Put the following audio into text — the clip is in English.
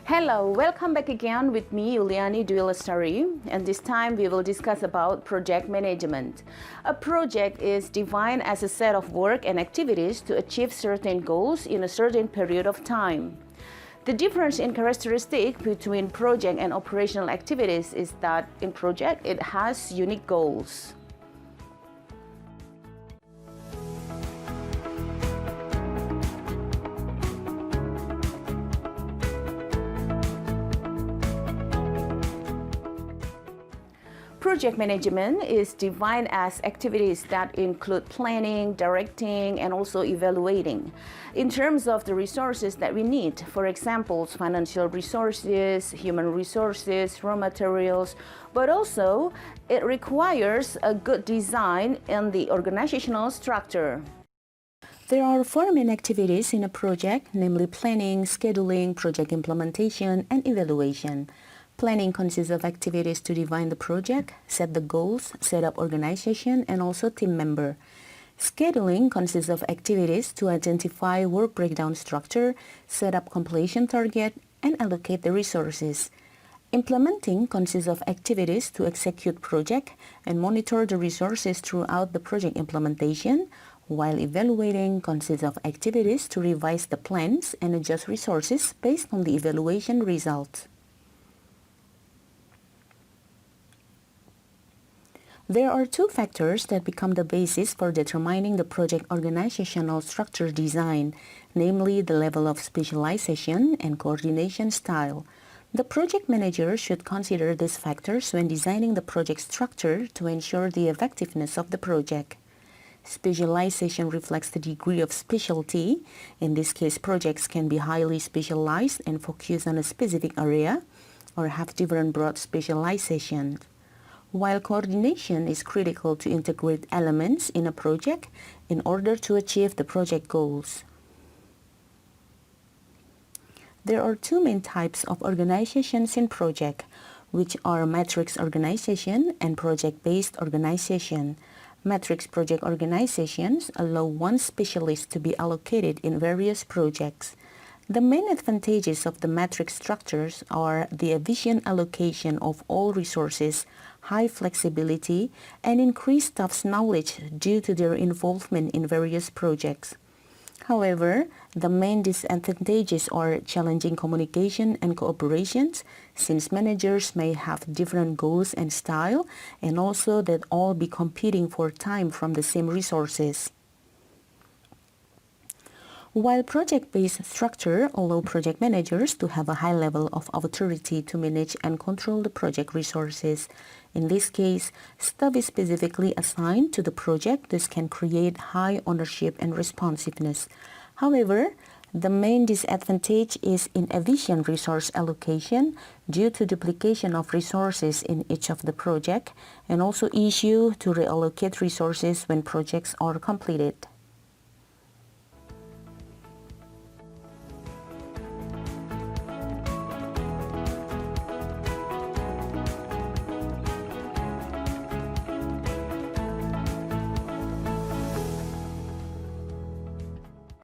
Hello, welcome back again with me, Yuliani Dual Story, and this time we will discuss about project management. A project is defined as a set of work and activities to achieve certain goals in a certain period of time. The difference in characteristic between project and operational activities is that in project it has unique goals. Project management is defined as activities that include planning, directing, and also evaluating. In terms of the resources that we need, for example, financial resources, human resources, raw materials, but also it requires a good design in the organizational structure. There are four main activities in a project, namely planning, scheduling, project implementation, and evaluation. Planning consists of activities to define the project, set the goals, set up organization, and also team member. Scheduling consists of activities to identify work breakdown structure, set up completion target, and allocate the resources. Implementing consists of activities to execute project and monitor the resources throughout the project implementation, while evaluating consists of activities to revise the plans and adjust resources based on the evaluation results. There are two factors that become the basis for determining the project organizational structure design, namely the level of specialization and coordination style. The project manager should consider these factors when designing the project structure to ensure the effectiveness of the project. Specialization reflects the degree of specialty. In this case, projects can be highly specialized and focus on a specific area or have different broad specializations. While coordination is critical to integrate elements in a project in order to achieve the project goals. There are two main types of organizations in project, which are matrix organization and project-based organization. Matrix project organizations allow one specialist to be allocated in various projects. The main advantages of the matrix structures are the efficient allocation of all resources, high flexibility, and increased staff's knowledge due to their involvement in various projects. However, the main disadvantages are challenging communication and cooperation, since managers may have different goals and style, and also that all be competing for time from the same resources. While project-based structure allow project managers to have a high level of authority to manage and control the project resources. In this case, staff is specifically assigned to the project, thus can create high ownership and responsiveness. However, the main disadvantage is inefficient resource allocation due to duplication of resources in each of the project, and also issue to reallocate resources when projects are completed.